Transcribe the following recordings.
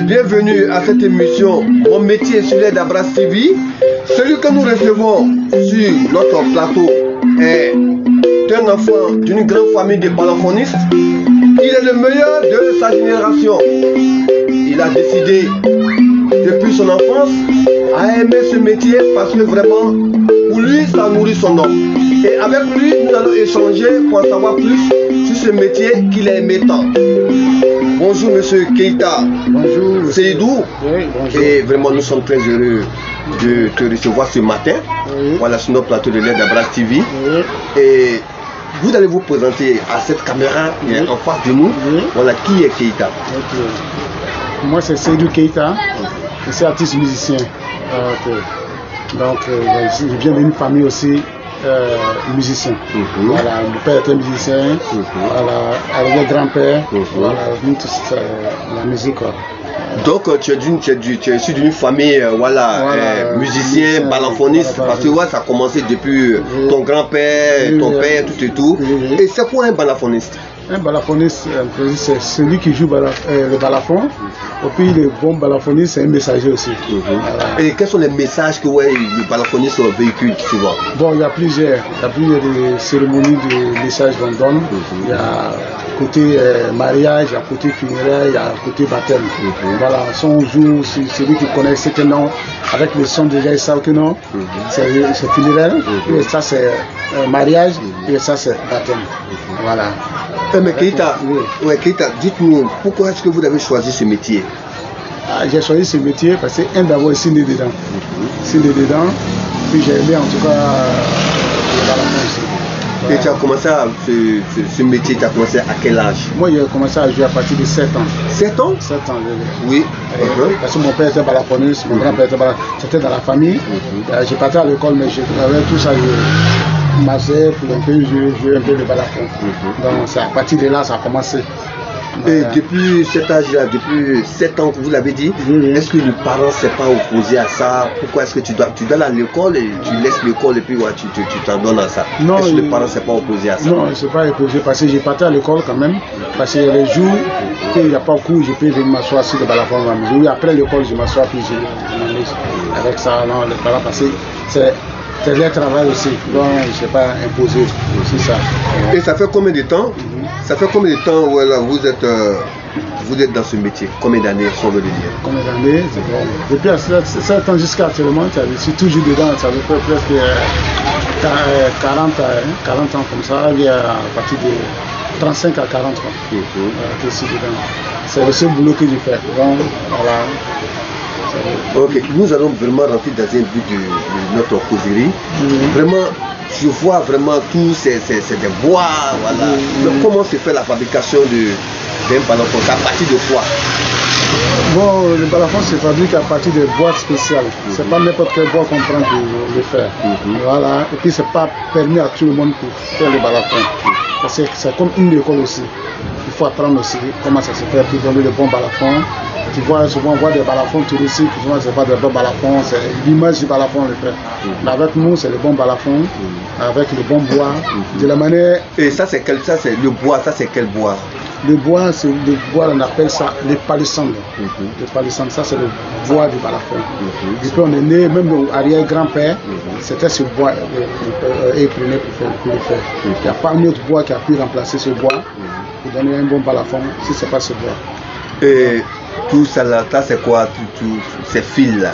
bienvenue à cette émission Mon métier sur l'aide d'Abras TV. Celui que nous recevons sur notre plateau est un enfant d'une grande famille de balafónistes. Il est le meilleur de sa génération. Il a décidé depuis son enfance à aimer ce métier parce que vraiment pour lui ça nourrit son homme. Et avec lui nous allons échanger pour en savoir plus sur ce métier qu'il a aimé tant. Bonjour Monsieur Keita. Bonjour. Seydou. Oui, bonjour. Et vraiment nous sommes très heureux de te recevoir ce matin. Oui. Voilà, sur notre plateau de l'aide d'Abras TV. Oui. Et vous allez vous présenter à cette caméra qui est en face de nous. Oui. Voilà, qui est Keita? Okay. Moi c'est Seydou Keita. Je suis artiste musicien. Donc je viens d'une famille aussi musicien. Voilà, mon père était musicien. Voilà, avec le grand-père. Voilà, nous tous la musique quoi. Donc tu es issu d'une famille musicien, balafóniste, parce que ouais, ça a commencé depuis ton grand-père, ton père, tout et tout. Et c'est quoi un balafóniste? Un balafóniste, c'est celui qui joue le balafon. Et puis le bon balafóniste, c'est un messager aussi. Voilà. Et quels sont les messages que le balafóniste véhicule souvent? Bon, il y a plusieurs de cérémonies de messages qu'on donne. Il y a côté mariage, il y a côté funéraire, il y a côté baptême. Voilà, son jour, celui qui connaît ce nom, avec le son déjà, il sait que non, c'est funéraire, et ça c'est mariage, et ça c'est baptême. Voilà. Mais Keita, Keita, dites-nous, pourquoi est-ce que vous avez choisi ce métier? J'ai choisi ce métier parce que d'abord ici né dedans. Ici né dedans, puis j'ai aimé en tout cas le balafon aussi. Et tu as commencé ce métier, tu as commencé à quel âge? Moi j'ai commencé à jouer à partir de 7 ans. 7 ans? 7 ans, oui. Parce que mon père était balafóniste, mon grand-père était balafóniste, c'était dans la famille. J'ai parti à l'école, mais j'avais tout ça. Je marchais pour un peu jouer un peu le balafon. Donc c'est à partir de là ça a commencé. Et depuis cet âge-là, depuis 7 ans que vous l'avez dit, est-ce que les parents ne s'est pas opposé à ça? Pourquoi est-ce que tu dois aller à l'école et tu laisses l'école et puis ouais, tu t'en donnes à ça? Non, est-ce que les parents ne s'est pas opposé à ça? Non, ils ne s'est pas opposé parce que j'ai parti à l'école quand même. Parce que les jours où il n'y a pas de cours, je peux venir m'asseoir sur le balafon. Oui, après l'école, je m'assois puis je m'amuse. Avec ça, non, les parents, parce que c'est leur travail aussi, donc je ne sais pas imposer aussi ça. Et ça fait combien de temps? Ça fait combien de temps voilà, vous êtes dans ce métier? Combien d'années sont le dire? Combien d'années? Depuis 7 ans jusqu'à actuellement, je suis toujours dedans, ça fait presque 40 ans comme ça, il y a à partir de 35 à 40 ans que je suis dedans. C'est le seul boulot que je fais. Donc, voilà. Ok, nous allons vraiment rentrer dans un but de notre causerie. Vraiment, je vois vraiment tout, c'est des bois, voilà. Mais comment se fait la fabrication d'un balafon? À partir de quoi? Bon, le balafon se fabrique à partir de boîtes spéciales. C'est pas n'importe quel bois qu'on prend pour le faire. Voilà. Et puis c'est pas permis à tout le monde pour faire le balafon. Parce que c'est comme une école aussi. Il faut apprendre aussi comment ça se fait pour donner le bon balafon. Tu vois, souvent on voit des balafons touristiques, souvent c'est pas des bons balafons, c'est l'image du balafon le fait. Mais avec nous, c'est le bon balafon, avec le bon bois, de la manière... Et ça c'est le bois, ça c'est quel bois? Le bois, c'est le bois, on appelle ça les palissandres. Les palissandres, ça c'est le bois du balafon. Et puis on est né, même au arrière-grand-père, c'était ce bois et prenait pour le faire. Il n'y a pas un autre bois qui a pu remplacer ce bois pour donner un bon balafon, si ce n'est pas ce bois. Et tout ça là, c'est quoi, ces fils là,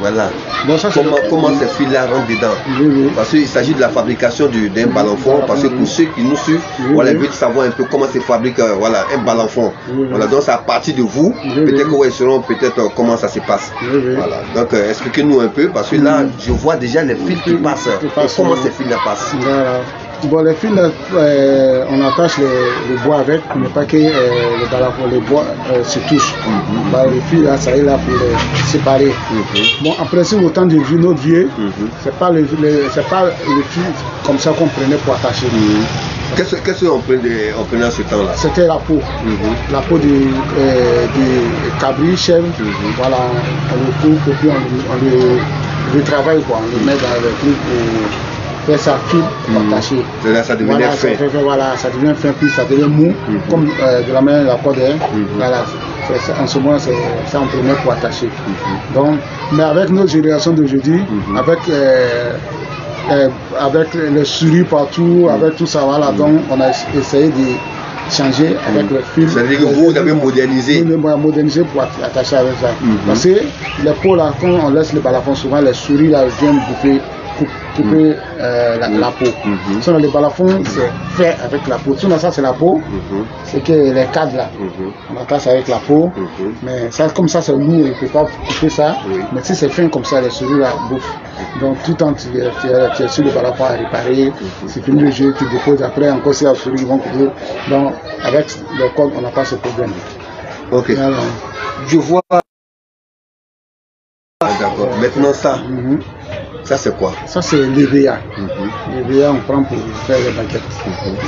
voilà. Bon, ça, comment ces fils là rentrent dedans? Parce qu'il s'agit de la fabrication d'un balafon, parce que pour ceux qui nous suivent, voilà, ils veulent savoir un peu comment se fabrique un balafon. Voilà, donc c'est à partir de vous, peut-être qu'ils sauront peut-être comment ça se passe. Voilà, donc expliquez-nous un peu, parce que là, je vois déjà les fils qui passent. Comment ces fils là passent? Bon, les fils, on attache le bois avec, mais pas que le balafon, le bois se touche. Les fils, là, ça est là pour les séparer. Bon, en principe, au temps de notre vieux, c'est pas le fil comme ça qu'on prenait pour attacher. Qu'est-ce qu'on prenait à ce temps-là? C'était la peau. La peau du cabri, chèvre. Voilà, on le coupe et puis on le travaille, quoi. On le met dans le truc pour faire sa fil attaché. Ça devient fin. Voilà, ça devient fin, puis ça devient mou, comme de la manière de la corde. Voilà. En ce moment, c'est ça en premier pour attacher. Donc, mais avec nos générations d'aujourd'hui, avec le souris partout, avec tout ça, voilà, donc on a essayé de changer avec le fil. C'est-à-dire que vous avez modernisé. On a modernisé pour attacher avec ça. Parce que les pots là, quand on laisse les balafons, souvent les souris là viennent couper la peau. Sinon les balafons c'est fait avec la peau. Sinon ça c'est la peau, c'est que les cadres là, on attache avec la peau. Mais ça, comme ça c'est lourd, on ne peut pas couper ça. Mais si c'est fin comme ça, les souris là bouffent. Donc tout le temps tu es sur le balafon à réparer, c'est fini le jeu, tu déposes après encore si les souris vont couper. Donc avec le code on n'a pas ce problème. Ok. Voilà. Je vois. D'accord. Maintenant ça. Ça c'est quoi? Ça c'est l'EVA. L'EVA on prend pour faire les baguettes. Voilà.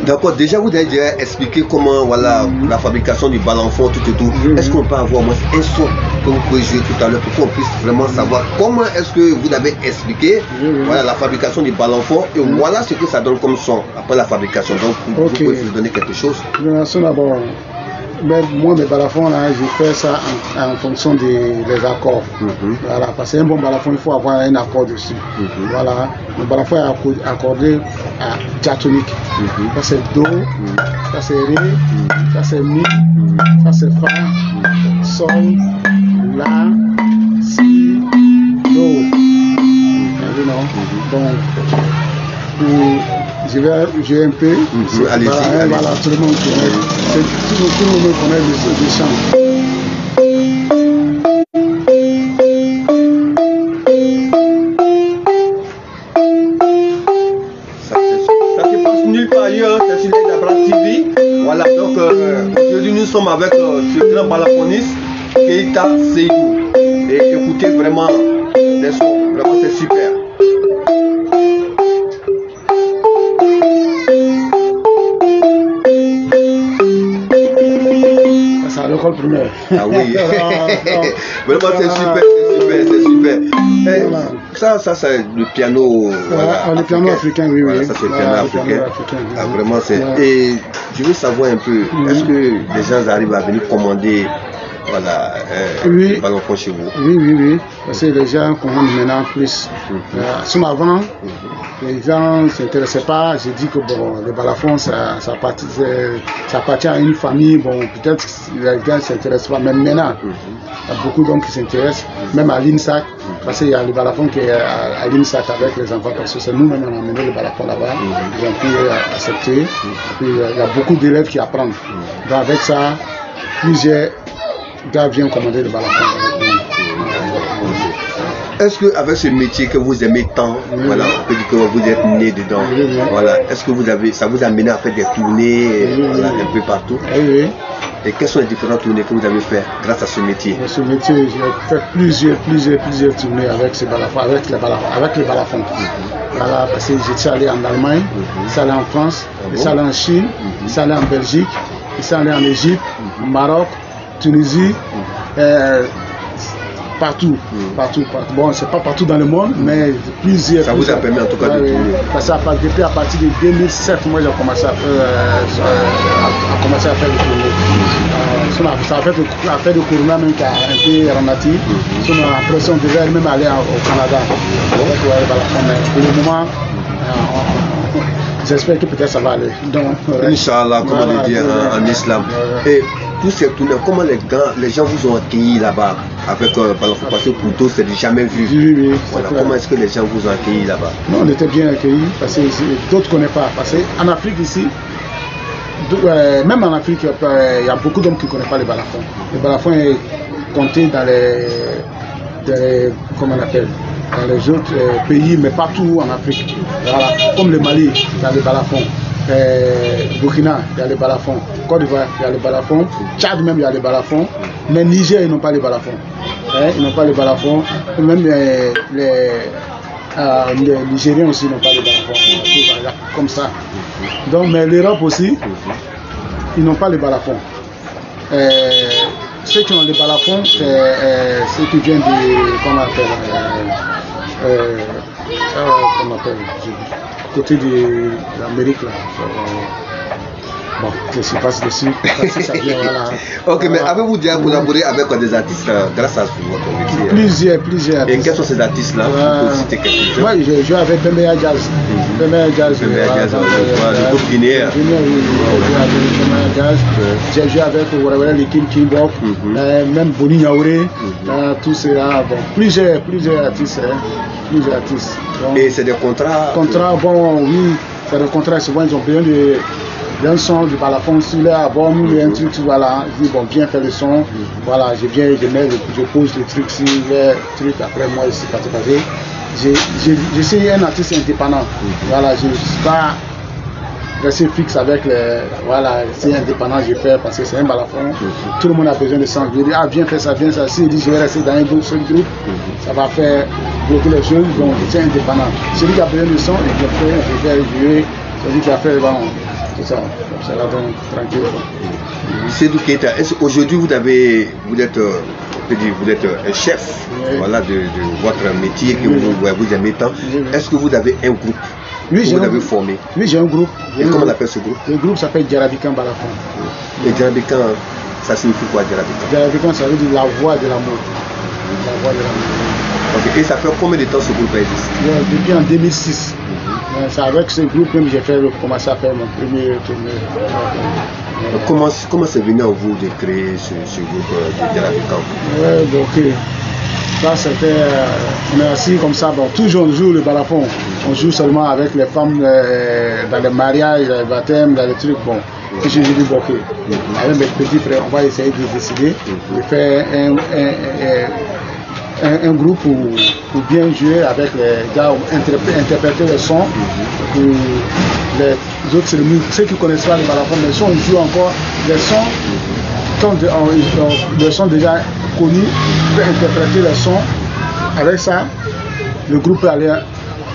D'accord, déjà vous avez déjà expliqué comment voilà, la fabrication du balafon, tout et tout. Est-ce qu'on peut avoir moins un son que vous pouvez jouer tout à l'heure pour qu'on puisse vraiment savoir comment est-ce que vous avez expliqué voilà, la fabrication du balafon et voilà ce que ça donne comme son après la fabrication. Donc vous pouvez vous donner quelque chose. D'abord, moi mes balafons là, je fais ça en fonction des accords. Voilà, parce qu'un bon balafon il faut avoir un accord dessus. Voilà, le balafon est accordé à diatonique. Ça c'est do, ça c'est ré, ça c'est mi, ça c'est fa, sol, la, si, do. Donc je vais jouer un peu. Allez-y. Voilà, tout le monde connaît. Tout le monde connaît le chant. Ça se passe nulle part ailleurs, c'est sur les Dabra TV. Voilà, donc aujourd'hui nous sommes avec ce grand balafoniste, Keita Seydou. Et écoutez vraiment les sons, vraiment c'est super. L'école primaire. Ah oui. Vraiment c'est super, c'est super. Voilà. Ça c'est le piano. Voilà, le piano africain, oui. Voilà, ça c'est le piano africain. Ah, vraiment c'est. Et je veux savoir un peu, est-ce que les gens arrivent à venir commander voilà, le balafon chez vous? Oui. Parce que les gens commandent maintenant plus. Avant, les gens ne s'intéressaient pas. J'ai dit que bon, le balafon, ça appartient à une famille. Bon, peut-être que les gens ne s'intéressent pas. Même maintenant, il y a beaucoup d'hommes qui s'intéressent. Même à l'INSAC, parce qu'il y a le balafon qui est à l'INSAC avec les enfants. Parce que c'est nous-mêmes on a amené le balafon là-bas. Ils ont pu accepter. Puis, il y a beaucoup d'élèves qui apprennent. Donc avec ça, plusieurs gars viennent commander le balafon. Est-ce qu'avec ce métier que vous aimez tant, voilà, on peut dire que vous êtes né dedans, voilà, est-ce que ça vous a amené à faire des tournées voilà, un peu partout? Et quelles sont les différentes tournées que vous avez faites grâce à ce métier? Ce métier, j'ai fait plusieurs tournées avec ce balafon, avec les balafons. Voilà, parce que j'étais allé en Allemagne, j'étais allé en France, j'étais allé en Chine, j'étais allé en Belgique, j'étais allé en Égypte, au Maroc, Tunisie, partout. Bon, c'est pas partout dans le monde, mais plusieurs. Ça vous a permis en tout cas de tourner. Parce que depuis à partir de 2007, moi j'ai commencé à faire des tournées. Ça a fait de Corona même qui a un peu ralenti. Après, on devait même aller au Canada. Pour le moment, j'espère que peut-être ça va aller. Inch'Allah, comme on dit en islam. Et tous ces tournées, comment les gens vous ont accueilli là-bas avec balafon? Parce que pour d'autres, c'est jamais vu. Oui, voilà, comment est-ce que les gens vous ont accueilli là-bas? Non, on était bien accueillis parce que d'autres ne connaissent pas. Parce qu'en Afrique ici, même en Afrique, il y a beaucoup d'hommes qui ne connaissent pas les balafons. Le balafon est compté dans les comment on appelle, dans les autres pays, mais partout en Afrique. Voilà. Comme le Mali, il y a les balafons. Burkina, il y a les balafons. Côte d'Ivoire, il y a les balafons. Tchad même, il y a les balafons. Mais Niger, ils n'ont pas les balafons. Ils n'ont pas les balafons. Même les Nigériens aussi n'ont pas les balafons. Comme ça. Donc, mais l'Europe aussi, ils n'ont pas les balafons. Ceux qui ont les balafons, c'est ceux qui viennent de, comment on appelle, côté de l'Amérique là. Bon, je ne suis pas dessus. Ça vient, voilà. Ok, mais avez-vous déjà collaboré avec des artistes grâce à votre métier? Plusieurs. Et quels sont ces artistes-là? Vous pouvez citer quelques-uns? Moi, j'ai joué avec Bembeya Jazz. Bembeya Jazz, le groupe guinéen. J'ai joué avec Likim Kimbok, même Boni Yaouré, tout cela. Bon, plusieurs artistes. Donc, et c'est des contrats? Bon, oui, c'est des contrats. Souvent, ils ont besoin d'un son du balafon sur l'album, il y a un truc, voilà, je dis bon, viens faire le son, voilà, je viens, je pose les trucs sur les trucs, après moi, je suis parti passer. Je suis un artiste indépendant, voilà, je ne suis pas resté fixe avec les, voilà, c'est indépendant, je fais parce que c'est un balafon, tout le monde a besoin de son, je dis, ah, viens faire ça, s'il dit, je vais rester dans un seul groupe, ça va faire bloquer les choses, donc je suis indépendant. Celui qui a besoin de son, je vais jouer, celui qui a fait, bon, c'est là donc tranquille. Seydou Keita, aujourd'hui vous êtes un chef, voilà, de votre métier que vous aimez tant. Est-ce que vous avez un groupe que vous avez formé? Oui, j'ai un groupe. Et comment on appelle ce groupe? Le groupe s'appelle Djarabikan Balafon. Et Djarabikan, ça signifie quoi, Djarabikan? Djarabikan, ça veut dire la voix de l'amour. La voix de l'amour. Ok, et ça fait combien de temps ce groupe existe? Depuis en 2006. C'est avec ce groupe que j'ai commencé à faire mon premier tournée. Comment c'est venu à vous de créer ce groupe de Djarabikan? Oui, ok. Ça c'était, on est assis comme ça, bon, toujours on joue le balafon. On joue seulement avec les femmes dans les mariages, les baptêmes, dans les trucs, bon. Et j'ai dit, bon, ok, avec mes petits frères, on va essayer de décider de faire un groupe pour bien jouer avec les gars, interpréter les sons. Pour les autres, ceux qui connaissent pas le balafon, mais si on joue encore les sons, les sons déjà connus, on peut interpréter les sons. Avec ça, le groupe peut aller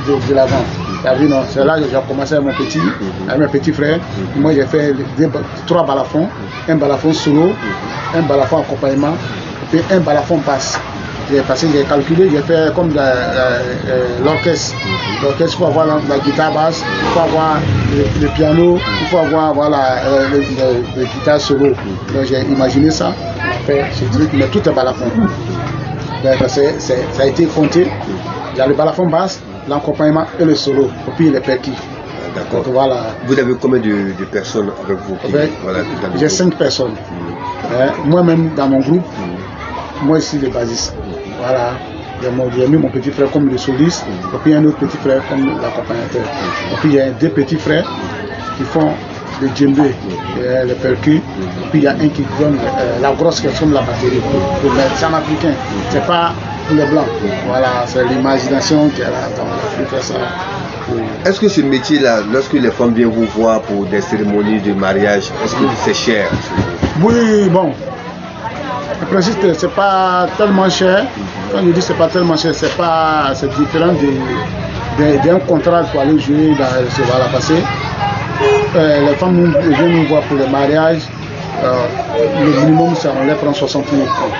de l'avant. C'est là que j'ai commencé avec mes petits frères. Moi, j'ai fait 3 balafons, un balafon solo, un balafon accompagnement, et un balafon basse. Parce que j'ai calculé, j'ai fait comme l'orchestre. L'orchestre, il faut avoir la guitare basse, il faut avoir le piano, il faut avoir le guitare solo. Donc j'ai imaginé ça, fait ce truc, mais tout est balafon. Ça a été compté. Il y a le balafon basse, l'accompagnement et le solo, et puis les percus. D'accord. Voilà. Vous avez combien de personnes avec vous? J'ai 5 personnes. Moi-même, dans mon groupe, moi je suis le bassiste. Voilà, j'ai mis mon petit frère comme le soliste, et puis un autre petit frère comme l'accompagnateur. Et puis il y a 2 petits frères qui font le djembé, le percu, et puis il y a un qui donne la grosse question de la batterie. C'est en africain, c'est pas pour les blancs. Voilà, c'est l'imagination qui est là dans l'Afrique. Ça. Est-ce que ce métier-là, lorsque les femmes viennent vous voir pour des cérémonies de mariage, est-ce que c'est cher? Oui, bon. Le principe, c'est pas tellement cher. Quand je dis c'est pas tellement cher, c'est différent d'un contrat pour aller jouer dans ce voilà passé. Les femmes viennent nous voir pour le mariage. Le minimum, on les prend 60 000 francs.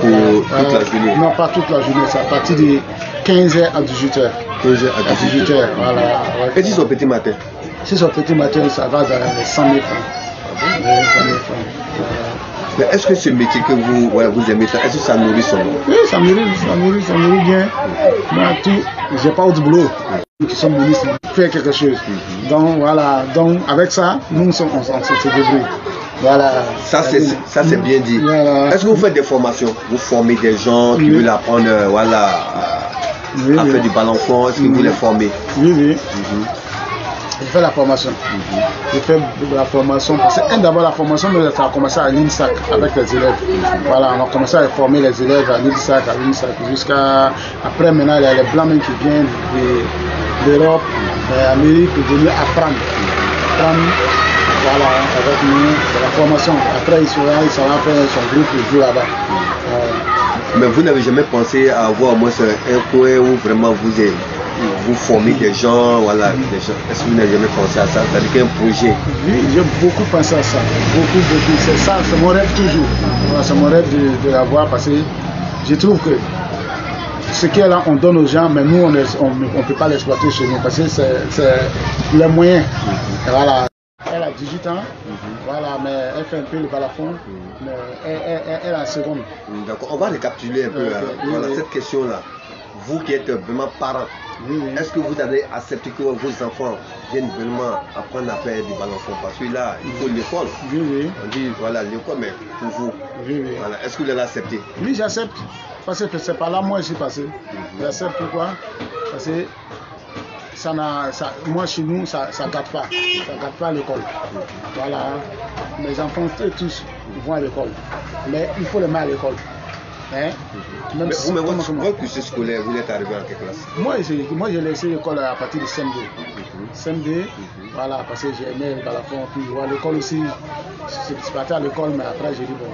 Pour toute la journée? Non, pas toute la journée, c'est à partir de 15h à 18h. 15h à 18h. Voilà. Et si c'est au petit matin? Si c'est au petit matin, ça va dans les 100 000 francs. 100 000 francs. Mais est-ce que ce métier que vous aimez, est-ce que ça nourrit son nom? Oui, ça nourrit bien. Moi, j'ai pas autre boulot. Qui sont ministres, faire quelque chose. Donc voilà, donc avec ça, nous on se débrouille. Voilà. Ça c'est bien dit. Voilà. Est-ce que vous faites des formations? Vous formez des gens qui veulent apprendre à faire du balafon? Est-ce que vous les formez? Oui. Je fais la formation. Je fais la formation parce que d'abord la formation, ça a commencé à l'INSAC avec les élèves. Voilà, on a commencé à former les élèves à l'INSAC, jusqu'à après maintenant il y a les blancs même qui viennent d'Europe, d'Amérique pour venir apprendre. Voilà, avec nous, c'est la formation. Après il sera faire son groupe et jouer là-bas. Mais vous n'avez jamais pensé à avoir au moins un coin où vraiment vous formez des gens, voilà, des gens. Est-ce que vous n'avez jamais pensé à ça? C'est-à-dire qu'un projet? Oui, j'ai beaucoup pensé à ça. Beaucoup. C'est ça, c'est mon rêve toujours. Voilà, c'est mon rêve de l'avoir parce que je trouve que ce qui est là, on donne aux gens, mais nous, on ne peut pas l'exploiter chez nous parce que c'est les moyens. Voilà. Elle a 18 ans. Voilà, mais elle fait un peu le balafon. Mais elle est en seconde. D'accord, on va récapituler un peu voilà, cette question-là. Vous qui êtes vraiment parents, est-ce que vous avez accepté que vos enfants viennent vraiment apprendre à faire du balançon? Parce que là, il faut l'école. On dit, voilà, l'école, mais pour vous. Voilà. Est-ce que vous l'avez accepté? Oui, j'accepte. Parce que c'est par là moi je suis passé. J'accepte pourquoi? Parce que moi chez nous, ça ne gâte pas. Ça ne gâte pas l'école. Voilà. Mes enfants tous vont à l'école. Mais il faut les mettre à l'école. Hein? Même si votre cursus scolaire, vous êtes arrivé en quelle classe? Moi j'ai laissé l'école à partir de CM2. CM2, voilà, parce que j'ai aimé le balafon. Puis à l'école aussi, je suis parti à l'école, mais après j'ai dit bon.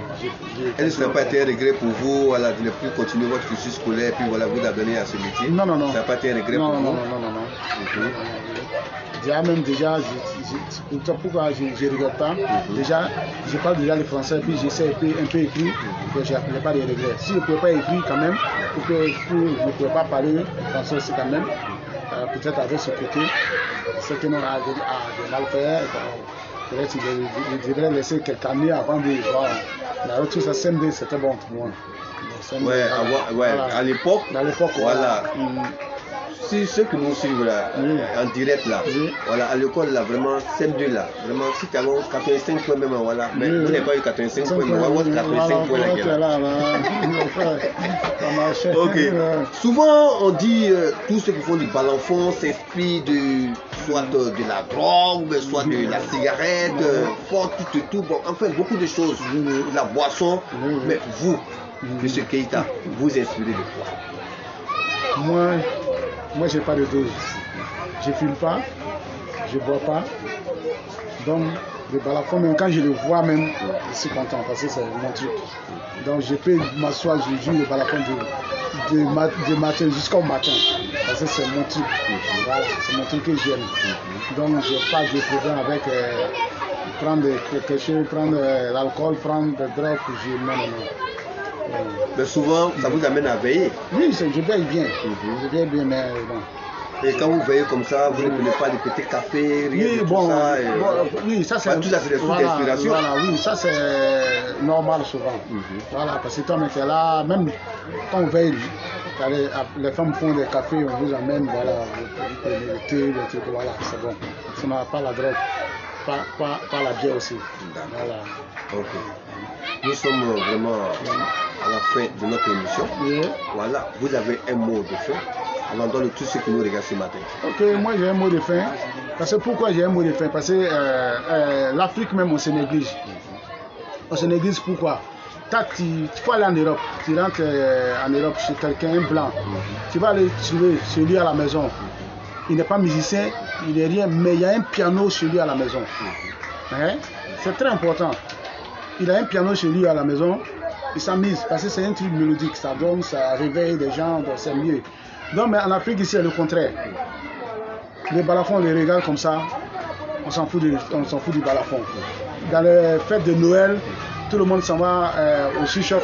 Est-ce que ça n'a pas été un regret pour vous voilà, de ne plus continuer votre cursus scolaire, puis voilà, vous abonner à ce métier? Non. Ça n'a pas été un regret pour vous? Non. Déjà, pourquoi je ne regrette pas? Déjà, je parle déjà le français, puis j'essaie un peu écrire, donc je n'ai pas de regrets. Si je ne pouvais pas écrire quand même, je ne pouvais pas parler français aussi quand même, peut-être avec ce côté, c'est que nous avons de mal faire, peut-être je devrais laisser quelques années avant de voir. Mais tout ça, CM2, c'était bon pour moi. À l'époque, voilà. Si ceux qui nous suivent là, en direct là, voilà, à l'école là, vraiment, CM2 là, vraiment, si tu as 85 points même, voilà, mais vous n'avez pas eu 85 points, mais voilà, 85 points là. Ok. Souvent, on dit, tous ceux qui font du balafon s'inspirent soit de la drogue, soit de la cigarette, tout, bon, enfin, beaucoup de choses, de la boisson, mais vous, M. Keita, vous inspirez de quoi? Moi, j'ai pas de dose. Je ne fume pas, je ne bois pas. Donc, le balafon, même quand je le vois même, je suis content parce que c'est mon truc. Donc, je peux m'asseoir, je joue le balafon de matin jusqu'au matin. Parce que c'est mon truc. Voilà, c'est mon truc que j'aime. Donc, je n'ai pas de problème avec prendre quelque chose, prendre l'alcool, prendre des drogues. Non. Mais souvent, ça vous amène à veiller. Oui, je veille bien. Je veille bien, mais bon. Et quand vous veillez comme ça, vous ne prenez pas de petits cafés, rien de tout ça. Oui, ça c'est tout ça, c'est des sources d'inspiration. Voilà, oui, ça c'est normal souvent. Voilà, parce que comme c'est là, même quand on veille, les femmes font des cafés, on vous amène, voilà, vous prenez le thé, le truc, voilà, c'est bon. Ça n'a pas la drogue, pas la bière aussi. Voilà. Ok. Nous sommes vraiment à la fin de notre émission. Voilà, vous avez un mot de fin avant de tout ce que nous regardons ce matin. Ok, moi j'ai un mot de fin. Parce que pourquoi j'ai un mot de fin? Parce que l'Afrique même, on se néglige. On se néglige pourquoi? Tu faut aller en Europe, tu rentres en Europe chez quelqu'un, un blanc, tu vas aller trouver chez lui à la maison. Il n'est pas musicien, il n'est rien, mais il y a un piano chez lui à la maison. Hein? C'est très important. Il a un piano chez lui à la maison, il s'amuse parce que c'est un truc mélodique, ça donne, ça réveille des gens, donc c'est mieux. Donc, mais en Afrique, ici, c'est le contraire. Les balafons, on les regarde comme ça, on s'en fout du balafon. Dans les fêtes de Noël, tout le monde s'en va au chicha,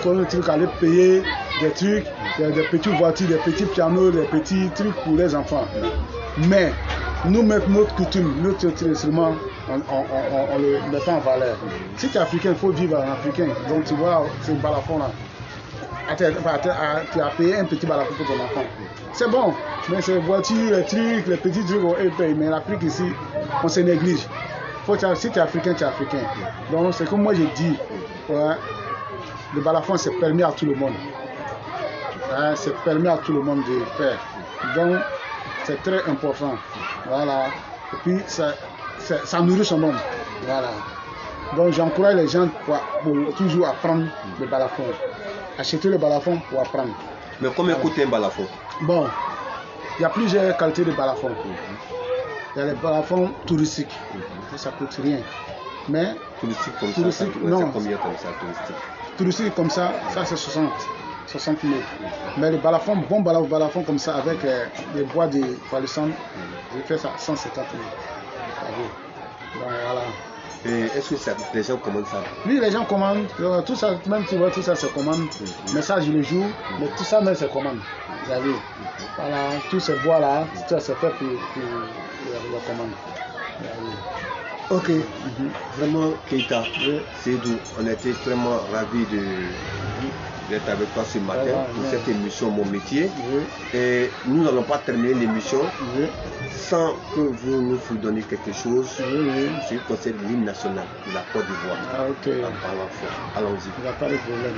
aller payer des trucs, des petites voitures, des petits pianos, des petits trucs pour les enfants. Mais nous mettons notre coutume, notre instrument, on le met pas en valeur. Si tu es africain, il faut vivre en africain. Donc tu vois, c'est le balafon là. Tu as payé un petit balafon pour ton enfant. C'est bon, mais ces voitures, les trucs, les petits trucs, on paye. Mais l'Afrique ici, on se néglige. Si tu es africain, tu es africain. Donc c'est comme moi j'ai dit, ouais, le balafon c'est permis à tout le monde. Ouais, c'est permis à tout le monde de faire. Donc c'est très important. Voilà. Et puis ça nourrit son homme. Voilà. Donc j'encourage les gens pour toujours apprendre le balafon. Acheter le balafon pour apprendre. Mais combien coûte un balafon? Bon, il y a plusieurs qualités de balafon. Il y a les balafons touristiques. Ça coûte rien. Mais touristique comme ça, c'est combien comme ça, touristique? Touristique comme ça c'est 60 000. Mais le balafon, bon balafon comme ça, avec des bois de palissandre, je fais ça 150 000. Donc voilà. Et est-ce que les gens commandent ça? Oui, les gens commandent. Tout ça, même tu vois, tout ça c'est commande. Mais ça, je le joue. Mais tout ça, même c'est commande. Voilà, tous ces bois-là, ça c'est fait pour la commande. Ok. Vraiment, Keita, Seydou, on était extrêmement ravis d'être avec toi ce matin pour cette émission Mon Métier. Et nous n'allons pas terminer l'émission sans que vous nous donniez quelque chose sur le concert de l'hymne national de la Côte d'Ivoire. En parlant fort. Allons-y. Il n'y a pas de problème.